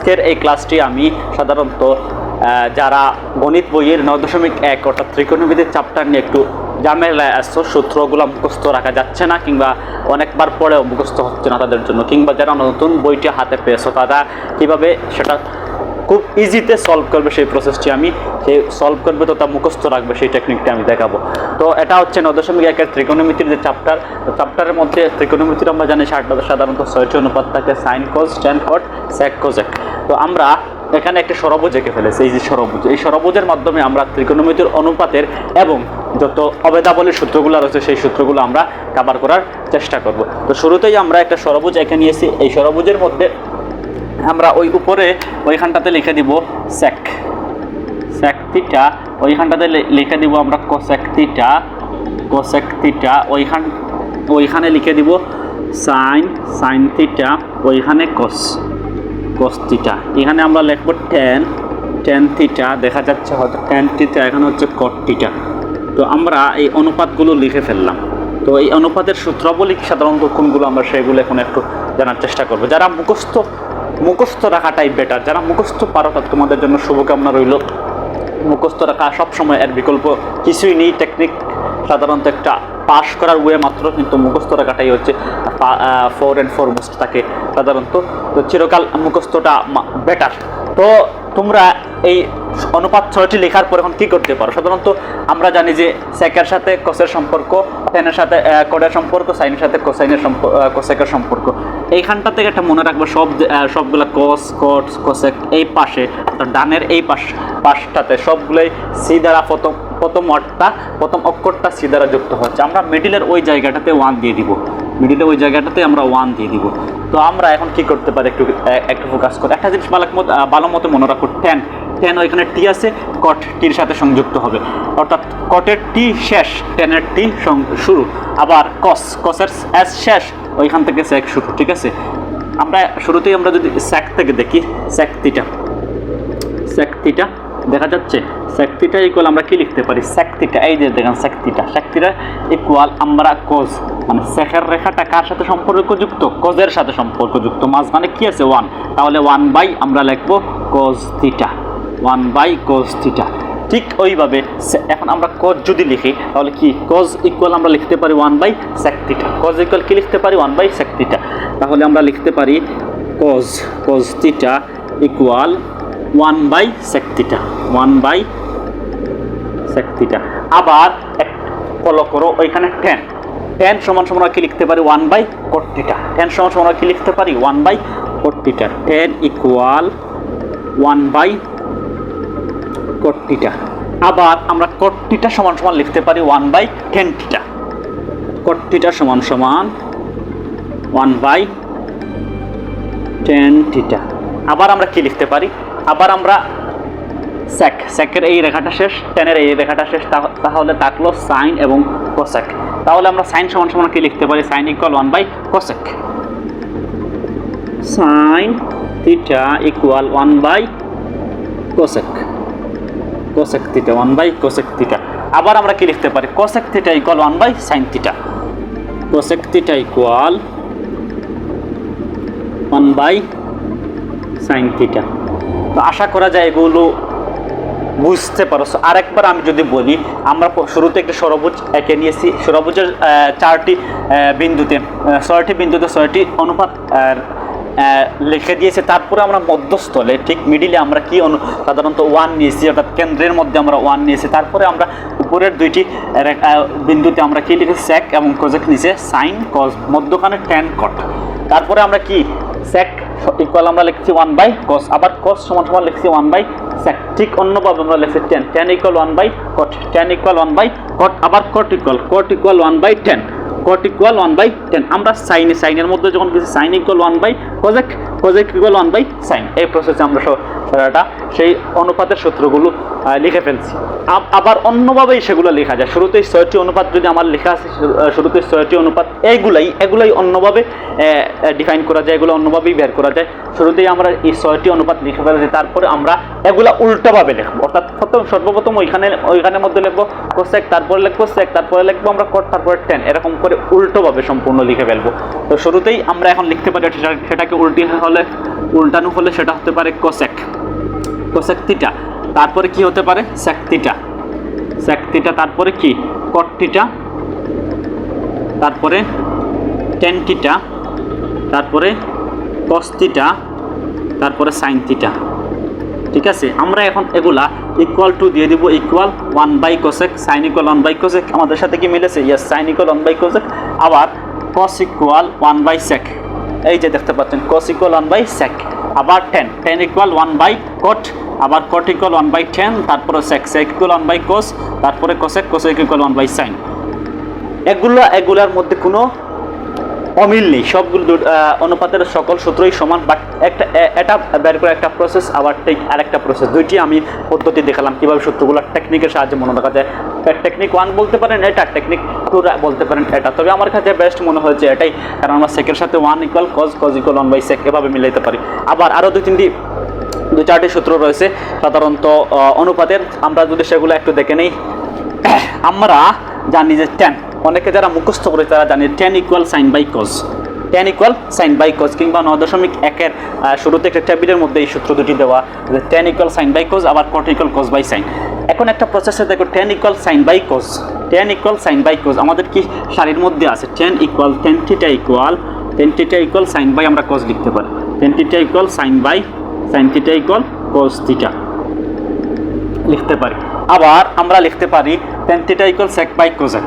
আজকের এই ক্লাসটি আমি সাধারণত যারা গণিত বইয়ের 9.1 অর্থাৎ ত্রিকোণমিতির চ্যাপ্টার নিয়ে একটু ঝামেলায় আসছো, সূত্রগুলো মুখস্থ রাখা যাচ্ছে না কিংবা অনেকবার পরেও মুখস্থ হচ্ছে না তাদের জন্য, কিংবা যারা নতুন বইটি হাতে পেয়েছো তারা কীভাবে সেটা খুব ইজিতে সলভ করবে সেই প্রসেসটি আমি সলভ করবে তো তা মুখস্থ রাখবে সেই টেকনিকটা আমি দেখাবো। তো এটা হচ্ছে 9.1 ত্রিকোণমিতির যে চ্যাপ্টারের মধ্যে ত্রিকোণমিতির আমরা জানি সাধারণত 6টি অনুপাত থাকে: সাইন, কজ, ট্যান, কট, সেক, কোজেক। তো আমরা এখানে একটা ষড়ভুজ এঁকে ফেলেছি, এই যে ষড়ভুজ, এই ষড়ভুজের মাধ্যমে আমরা ত্রিকোণমিতির অনুপাতের এবং যত অবেদাবলীর সূত্রগুলো রয়েছে সেই সূত্রগুলো আমরা কভার করার চেষ্টা করব। তো শুরুতেই আমরা একটা ষড়ভুজ এঁকে নিয়েছি। এই ষড়ভুজের মধ্যে আমরা ওই উপরে ওইখানটাতে লিখে দিব সেক থিটা, ওইখানটাতে লিখে দিব আমরা কোসেক থিটা, ওইখানে লিখে দিব সাইন থিটা, ওইখানে কস থিটা, এখানে আমরা লিখবো ট্যান থিটা, দেখা যাচ্ছে হয়তো ট্যান থিটা, এখানে হচ্ছে কট থিটা। তো আমরা এই অনুপাতগুলো লিখে ফেললাম। তো এই অনুপাতের সূত্রাবলী সাধারণত কোনগুলো আমরা সেগুলো এখন একটু জানার চেষ্টা করবো। যারা মুখস্থ রাখাটাই বেটার, যারা মুখস্থ পারো তোমাদের জন্য শুভকামনা রইল। মুখস্থ রাখা সবসময় এর বিকল্প কিছুই নেই। টেকনিক সাধারণত একটা পাস করার ওয়ে মাত্র, কিন্তু মুখস্থ রাখাটাই হচ্ছে ফোর অ্যান্ড ফরমোস্ট থাকে সাধারণত। তো চিরকাল মুখস্থটা বেটার। তো তোমরা এই অনুপাত 6টি লেখার পর এখন কী করতে পারো? সাধারণত আমরা জানি যে সেকের সাথে কসের সম্পর্ক, টেনের সাথে কটের সম্পর্ক, সাইনের সাথে কোসেকের সম্পর্ক। এইখানটা থেকে একটা মনে রাখবো, সবগুলো কস, কট, কোসেক এই পাশে, ডানের এই পাশটাতে সবগুলোই সি দ্বারা প্রথম অক্ষরটা সি দ্বারা যুক্ত হচ্ছে। আমরা মিডিলের ওই জায়গাটাতে 1 দিয়ে দিব, আমরা 1 দিয়ে দিব। তো আমরা এখন কি করতে পারি একটু ফোকাস করে একটা জিনিস ভালো মতো মনে রাখো। ট্যান ওইখানে টি আছে, কট টির সাথে সংযুক্ত হবে, অর্থাৎ কটের টি শেষ, ট্যানের টি শুরু, আবার কসের এস শেষ, ওইখান থেকে সেক শুরু। ঠিক আছে, আমরা শুরুতেই আমরা যদি সেক থেকে দেখি, সেক থিটা দেখা যাচ্ছে। সেক থিটা ইকুয়াল আমরা কি লিখতে পারি? সেক থিটা, এই যে দেখেন সেক থিটা ইকুয়াল আমরা কোজ, মানে সেকের রেখাটা কার সাথে সম্পর্কযুক্ত? কোজের সাথে সম্পর্কযুক্ত। মাঝখানে কি আছে? 1, তাহলে 1 আমরা লিখবো কোজ থিটা, 1 কোজ থিটা। ঠিক ওইভাবে এখন আমরা কোজ যদি লিখি তাহলে কি? কোজ ইকুয়াল আমরা লিখতে পারি 1 সেক থিটা। কোজ ইকুয়াল কি লিখতে পারি? 1 সেক থিটা। তাহলে আমরা লিখতে পারি cos theta equal 1 sec theta, 1 sec theta. আবার ফলো করো, ওইখানে ট্যান সমান কি লিখতে পারি? 1 কট থিটা। ট্যান সমান কি লিখতে পারি? 1 কট থিটা। ট্যান ইকুয়াল 1 কট থিটা। আবার আমরা কট থিটা সমান লিখতে পারি 1 ট্যান থিটা। কট থিটা সমান 1 ট্যান থিটা। আবার আমরা কি লিখতে পারি? আবার আমরা সেকের এই রেখাটা শেষ, ট্যানের এই রেখাটা শেষ, তাহলে থাকলো সাইন এবং কোসেক। তাহলে আমরা সাইন সমান কি লিখতে পারি? Sine equal 1 cosec. Sine theta equal 1 cosec theta, 1 cosec theta. আবার আমরা কি লিখতে পারি? Cosec theta equal 1 sine theta. Cosec theta equal 1 sine theta. তো আশা করা যায় এগুলো বুঝতে পারছো। আরেকবার আমি যদি বলি, আমরা শুরুতে একটা ষড়ভুজ এঁকে নিয়েছি। ষড়ভুজের 6টি বিন্দুতে 6টি অনুপাত লিখে দিয়েছে। তারপরে আমরা মধ্যস্থলে ঠিক মিডিলে আমরা কি সাধারণত 1 নিয়েছি, অর্থাৎ কেন্দ্রের মধ্যে আমরা 1 নিয়েছি। তারপরে আমরা উপরের 2টি বিন্দুতে আমরা কি লিখেছি? সেক এবং কোজেক নিচে সাইন, কজ, মধ্যখানে ট্যান, কট। তারপরে আমরা কি সেক ইকুয়াল আমরা লিখছি 1 কস, আবার কস সমান লিখছি 1 সেক। ঠিক অন্যভাবে আমরা লিখছি tan equal 1 cot, tan equal 1 cot, আবার cot equal 1 tan, cot equal 1 tan. আমরা সাইনের মধ্যে যখন কিছু sine equal 1 cosec equal 1 sine, এই প্রসেসে আমরা সারাটা সেই অনুপাতের সূত্রগুলো লিখে ফেলছি। আবার অন্যভাবেই সেগুলো লেখা যায়। শুরুতেই 6টি অনুপাত যদি আমার লেখা আছে, শুরুতে 6টি অনুপাত, এগুলাই অন্যভাবে ডিফাইন করা যায়, এগুলো অন্যভাবেই বের করা যায়। শুরুতেই আমরা এই 6টি অনুপাত লিখে ফেলেছি, তারপরে আমরা এগুলা উল্টোভাবে লিখবো। অর্থাৎ সর্বপ্রথম ওইখানের মধ্যে লিখবো কোসেক, তারপরে লিখবো সেক, তারপরে লিখবো আমরা কট, তারপরে ট্যান, এরকম করে উল্টোভাবে সম্পূর্ণ লিখে ফেলবো। তো শুরুতেই আমরা এখন লিখতে পারি সেটাকে উল্টি হলে তাহলে উল্টানো হলে সেটা হতে পারে কোসেক, কোসেক থিটা। তারপরে কি হতে পারে সেক থিটা, সেক থিটা। তারপরে কি কট থিটা, তারপরে টেন থিটা, তারপরে কস থিটা, তারপরে সাইন থিটা। ঠিক আছে, আমরা এখন এগুলা ইকুয়াল টু দিয়ে দিব, equal one by cosec, sine equal one by cosec. আমাদের সাথে কি মিলেছে? Yes, sine equal one by cosec. আবার কস ইকুয়াল 1/সেক, এই যে দেখতে পাচ্ছেন কস ইকুয়াল 1/সেক। আবার টেন ইকুয়াল 1/কট, আবার কট ইকুয়াল 1/10, তারপরে সেক ইকুয়াল 1/কোস, তারপরে কোসেক ইকুয়াল 1/সাইন। এগুলার মধ্যে কোনো অমিল নেই, সবগুলো অনুপাতের সকল সূত্রই সমান, বাট এটা বের করে একটা প্রসেস, আবার আরেকটা প্রসেস। দুইটি আমি পদ্ধতি দেখালাম কীভাবে সূত্রগুলো টেকনিকের সাহায্যে মনে রাখা যায়। টেকনিক 1 বলতে পারেন এটা, টেকনিক 2 বলতে পারেন এটা। তবে আমার কাছে বেস্ট মনে হয়েছে এটাই, কারণ আমরা সেকের সাথে 1 ইকুয়াল কজ ইকুয়াল 1/সেক এভাবে মিলাইতে পারি। আবার আরও দু চারটি সূত্র রয়েছে সাধারণত অনুপাতের, আমরা যদি সেগুলো একটু দেখে নিই। আমরা জানি যে 10, অনেকে যারা মুখস্থ করে তারা জানি 10 equal sine by cos, 10 equal sine by cos, কিংবা 9.1-এর শুরুতে একটা টেবিলের মধ্যে এই সূত্র দুটি দেওয়া, যে 10 ইকুয়াল সাইন বাই কজ, আবার cot equal cos by sine. এখন একটা প্রসেসে দেখো 10 equal sine by cos, 10 equal sine by cos আমাদের কি সারির মধ্যে আছে 10 equal 10 theta equal sine by আমরা কজ লিখতে পারি, 10 theta equal sine theta equal cos theta লিখতে পারি। আবার আমরা লিখতে পারি 10 theta equal sec by cosec,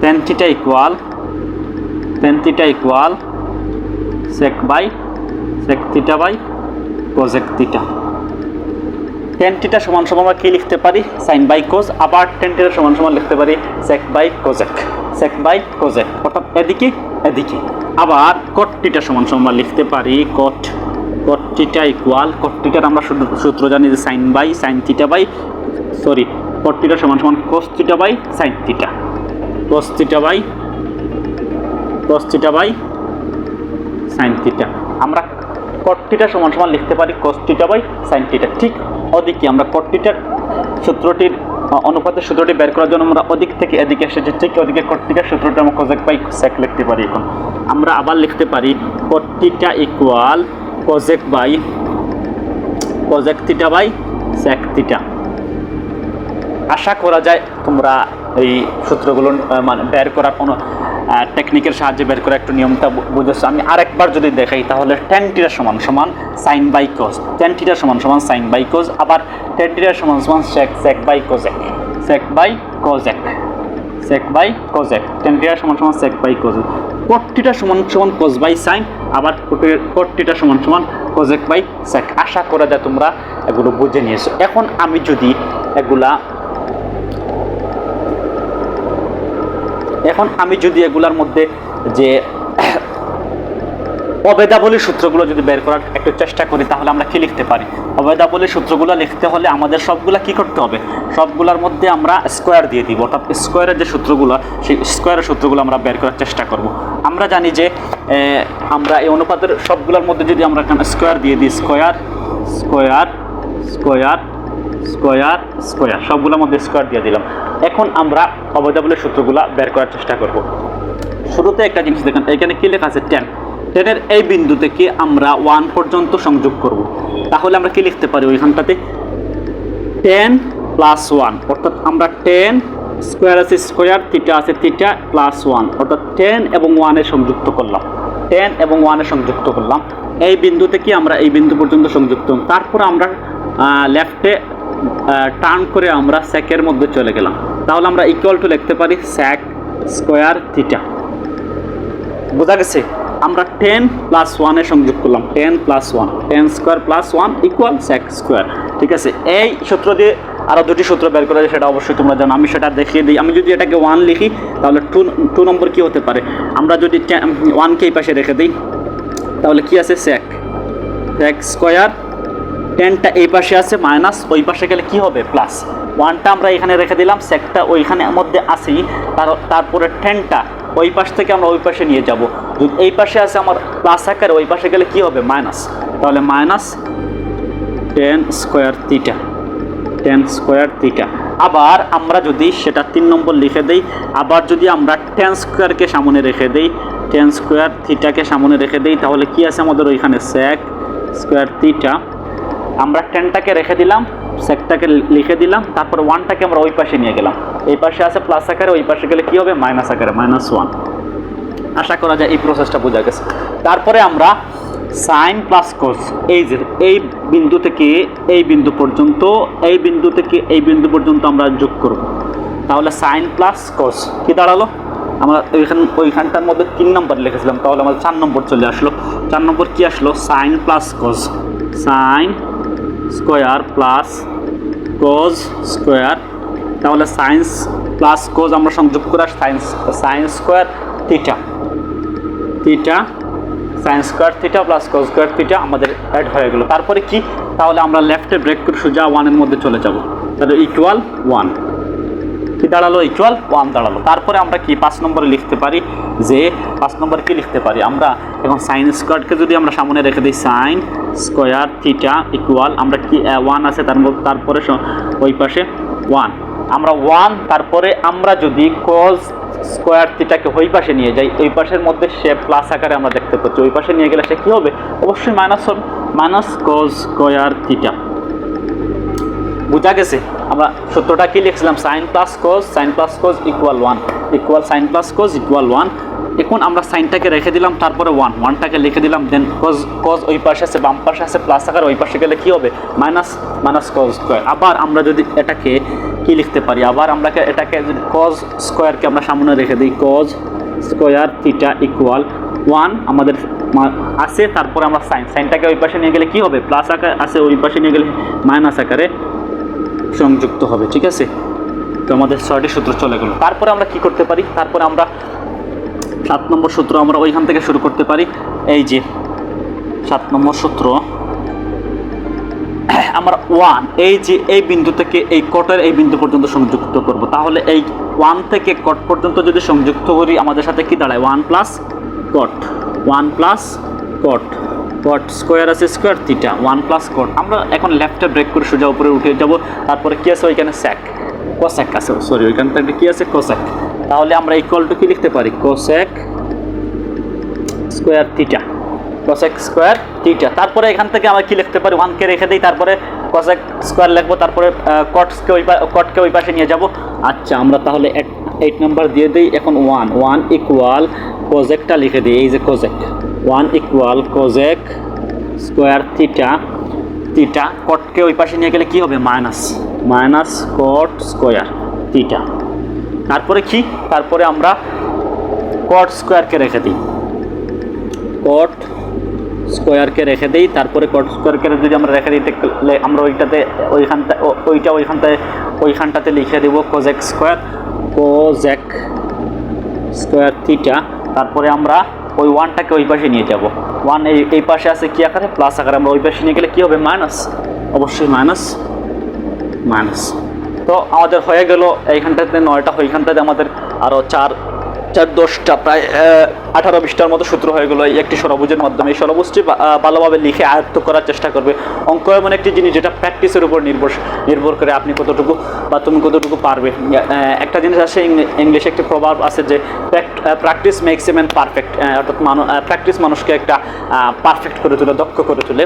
10 theta equal sec theta by cosec theta. 10 theta সমান সমান আমরা কি লিখতে পারি সাইন বাই কোজ, আবার 10 থিটা সমান সমান লিখতে পারি সেক বাই কোজেক, অর্থাৎ এদিকে। আবার কট থিটা সমান সমান লিখতে পারি কট থিটা ইকুয়াল, কট থিটার আমরা সূত্র জানি যে কট থিটা সমান সমান cos theta by sine theta, cos theta by sine theta. আমরা কট থিটা সমান সমান লিখতে পারি cos theta by sine theta. ঠিক ওদিকে আমরা কট থিটার সূত্রটির অনুপাতের সূত্রটি বের করার জন্য আমরা ওদিক থেকে এদিকে এসেছি, ঠিক ওদিকে কট থিটার সূত্রটি আমরা কোজেক বাই সেক লিখতে পারি। এখন আমরা আবার লিখতে পারি cot theta equal cosec theta by sec theta. আশা করা যায় তোমরা এই সূত্রগুলো মানে বের করার কোনো টেকনিকের সাহায্যে বের করা একটু নিয়মটা বুঝেছো। আমি আরেকবার যদি দেখাই তাহলে 10 থিটা সমান সমান সাইন বাই কোজ, 10 থিটা সমান সমান সাইন বাই কোজ, আবার 10 থিটা সমান সমান সেক বাই কোজেক, 10 থিটা সমান সমান সেক বাই কোজেক। কট থিটা সমান সমান কোজ বাই সাইন, আবার কট থিটা সমান সমান কোজেক বাই সেক। আশা করা যায় তোমরা এগুলো বুঝে নিয়েছো। এখন আমি যদি এগুলার মধ্যে যে অবেদাবলী সূত্রগুলো যদি বের করার একটু চেষ্টা করি, তাহলে আমরা কি লিখতে পারি? অবেদাবলী সূত্রগুলো লিখতে হলে আমাদের সবগুলা কি করতে হবে? সবগুলোর মধ্যে আমরা স্কোয়ার দিয়ে দিব, অর্থাৎ স্কোয়ারের যে সূত্রগুলো, সেই স্কোয়ারের সূত্রগুলো আমরা বের করার চেষ্টা করব। আমরা জানি যে আমরা এই অনুপাতের সবগুলোর মধ্যে যদি আমরা স্কোয়ার দিয়ে দিই, স্কোয়ার সবগুলোর মধ্যে স্কোয়ার দিয়ে দিলাম। এখন আমরা অবেদাবলীর সূত্রগুলো বের করার চেষ্টা করব। শুরুতে একটা জিনিস দেখেন, এখানে কি লেখা আছে 10, 10-এর এই বিন্দু থেকে আমরা 1 পর্যন্ত সংযোগ করব। তাহলে আমরা কি লিখতে পারি ওইখানটাতে 10 + 1, অর্থাৎ আমরা 10 স্কোয়ার আছে স্কোয়ার, থিটা আছে থিটা প্লাস 1, অর্থাৎ 10 এবং 1-এ সংযুক্ত করলাম। এই বিন্দু থেকে আমরা এই বিন্দু পর্যন্ত সংযুক্ত হলাম। তারপর আমরা লেফটে টার্ন করে আমরা সেকের মধ্যে চলে গেলাম। তাহলে আমরা ইকুয়াল টু লিখতে পারি সেক স্কোয়ার থিটা। বোঝা গেছে? আমরা 10 + 1-এ সংযোগ করলাম, 10 square plus 1 equal sec square. ঠিক আছে, এই সূত্র দিয়ে আরও দুটি সূত্র বের করা যায়, সেটা অবশ্যই তোমরা জানো। আমি সেটা দেখিয়ে দিই। আমি যদি এটাকে 1 লিখি তাহলে 2 নম্বর কি হতে পারে? আমরা যদি 1কে এই পাশে রেখে দিই তাহলে কি আছে সেক স্কোয়ার, 10টা এই পাশে আছে মাইনাস, ওই পাশে গেলে কি হবে প্লাস। 1টা আমরা এখানে রেখে দিলাম, সেকটা ওইখানে মধ্যে আসেই, তারপরে 10টা ওই পাশ থেকে আমরা ওই পাশে নিয়ে যাব। যদি এই পাশে আছে আমার প্লাস আকারে, ওই পাশে গেলে কি হবে মাইনাস, তাহলে মাইনাস 10 স্কোয়ার থিটা। আবার আমরা যদি সেটা 3 নম্বর লিখে দেই, আবার যদি আমরা 10 স্কোয়ারকে সামনে রেখে দেই, টেন স্কোয়ার থিটাকে সামনে রেখে দিই, তাহলে কি আছে আমাদের ওইখানে সেক স্কোয়ার থিটা। আমরা টেনটাকে রেখে দিলাম, সেকটাকে লিখে দিলাম, তারপর ওয়ানটাকে আমরা ওই পাশে নিয়ে গেলাম। এই পাশে আছে প্লাস আকারে, ওই পাশে গেলে কি হবে মাইনাস আকারে, -1। আশা করা যায় এই প্রসেসটা বোঝা গেছে। তারপরে আমরা সাইন প্লাস কোস, এই যে এই বিন্দু থেকে এই বিন্দু পর্যন্ত, এই বিন্দু থেকে এই বিন্দু পর্যন্ত আমরা যোগ করব। তাহলে সাইন প্লাস কোস কি দাঁড়ালো, আমরা ওইখানটার মধ্যে 3 নম্বর লিখেছিলাম, তাহলে আমাদের 4 নম্বর চলে আসলো। 4 নম্বর কি আসলো, sine plus cos, sine square plus cos square. তাহলে সাইন্স প্লাস কোস আমরা সংযোগ করে sine square theta, theta sine square theta plus cos square theta আমাদের অ্যাড হয়ে গেল। তারপরে কি, তাহলে আমরা লেফটে ব্রেক করে সোজা 1-এর মধ্যে চলে যাব, তাহলে ইকুয়াল 1 কি দাঁড়ালো, ইকুয়াল 1 দাঁড়ালো। তারপরে আমরা কি 5 নম্বরে লিখতে পারি, যে 5 নম্বরে কি লিখতে পারি আমরা এখন সাইন স্কোয়ারকে যদি আমরা সামনে রেখে দিই, সাইন স্কোয়ার থিটা ইকুয়াল আমরা কি 1 আছে তারপরে ওই পাশে 1, আমরা 1, তারপরে আমরা যদি কোস স্কোয়ার থিটাকে ওই পাশে নিয়ে যাই, ওই পাশের মধ্যে সে প্লাস আকারে আমরা দেখতে পাচ্ছি, ওই পাশে নিয়ে গেলে সে কী হবে, অবশ্যই মাইনাস হবে, মাইনাস কোস স্কোয়ার থিটা। বোঝা গেছে? আমরা সূত্রটা কি লিখছিলাম, sine plus cos equal 1, equal sine plus cos equal 1। এখন আমরা সাইনটাকে রেখে দিলাম, তারপরে 1টাকে লিখে দিলাম, দেন কোস ওই পাশে আছে, বাম পাশে আছে প্লাস আকার, ওই পাশে গেলে কি হবে মাইনাস কোস স্কোয়ার। আবার আমরা যদি এটাকে কি লিখতে পারি, আবার আমরা এটাকে যদি কোস স্কোয়ারকে আমরা সামনে রেখে দিই, কোস স্কোয়ার থিটা ইকুয়াল 1 আমাদের আছে, তারপরে আমরা সাইনটাকে ওই পাশে নিয়ে গেলে কি হবে, প্লাস আকার আছে, ওই পাশে নিয়ে গেলে মাইনাস আকারে সংযুক্ত হবে। ঠিক আছে, তো আমাদের 6টি সূত্র চলে গেল। তারপরে আমরা কি করতে পারি, তারপরে আমরা 7 নম্বর সূত্র আমরা ওইখান থেকে শুরু করতে পারি। এই যে 7 নম্বর সূত্র, আমরা 1 এই যে এই বিন্দু থেকে এই কটের এই বিন্দু পর্যন্ত সংযুক্ত করব। তাহলে এই 1 থেকে কট পর্যন্ত যদি সংযুক্ত করি, আমাদের সাথে কি দাঁড়ায়, 1 plus cot, 1 plus cot, cot square আছে স্কোয়ার থিটা, 1 প্লাস কট। আমরা এখন লেফটে ব্রেক করে সোজা উপরে উঠে যাব। তারপরে কি আছে ওইখানে সেক, কোসেক আছে, সরি ওইখানে থেকে কি আছে কোসেক। তাহলে আমরা ইকুয়াল টু কি লিখতে পারি, cosec square theta, cosec square theta. তারপরে এখান থেকে আমরা কি লিখতে পারি, 1কে রেখে দিই, তারপরে কোসেক স্কোয়ার লিখবো, তারপরে কটকে ওই পাশে নিয়ে যাব। আচ্ছা, আমরা তাহলে 8 নাম্বার দিয়ে দিই। এখন 1 ইকুয়াল কোজেকটা লিখে দিই, এই যে কোজেক, 1 ইকুয়াল কোজেক স্কোয়ার থিটা, থিটা কটকে ওই পাশে নিয়ে গেলে কি হবে, মাইনাস কট স্কোয়ার থিটা। তারপরে কি, তারপরে আমরা কট স্কোয়ারকে রেখে দিই, কট স্কোয়ারকে রেখে দিই। তারপরে কট স্কোয়ারকে যদি আমরা রেখে দিই, আমরা ওইখানটাতে লিখে দেব কোজেক স্কোয়ার থিটা। তারপরে আমরা ওই 1টাকে ওই পাশে নিয়ে যাব, 1 এই পাশে আছে কি আকারে, প্লাস আকারে, আমরা ওই পাশে নিয়ে গেলে কি হবে, মাইনাস, অবশ্যই মাইনাস। তো আমাদের হয়ে গেল এইখানটাতে 9টা, ওইখানটাতে আমাদের আরও 4 10টা, প্রায় 18-20টার মতো সূত্র হয়ে গেলো এই একটি ষড়ভুজের মাধ্যমে। এই ষড়ভুজটি ভালোভাবে লিখে আয়ত্ত করার চেষ্টা করবে। অঙ্ক এমন একটি জিনিস যেটা প্র্যাকটিসের উপর নির্ভর করে আপনি কতটুকু বা তুমি কতটুকু পারবে। একটা জিনিস আছে, ইংলিশে একটি প্রভাব আছে যে practice makes a man perfect, অর্থাৎ প্র্যাকটিস মানুষকে একটা পারফেক্ট করে তোলে, দক্ষ করে তোলে।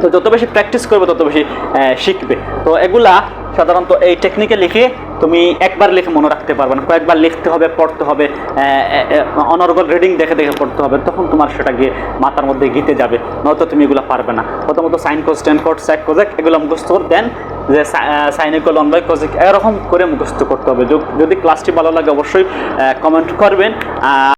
তো যত বেশি প্র্যাকটিস করবে তত বেশি শিখবে। তো এগুলা সাধারণত এই টেকনিকে লিখে তুমি একবার লিখে মনে রাখতে পারবে না, কয়েকবার লিখতে হবে, পড়তে হবে, অনর্গল রিডিং দেখে পড়তে হবে, তখন তোমার সেটা গিয়ে মাথার মধ্যে গিতে যাবে, নয়তো তুমি এগুলো পারবে না। প্রথমত sine cos tan cot sec cosec এগুলো মুখস্থ করে দেন, যে সাইন ইকুয়াল 1/কোজেক এরকম করে মুখস্থ করতে হবে। যদি ক্লাসটি ভালো লাগে অবশ্যই কমেন্ট করবেন।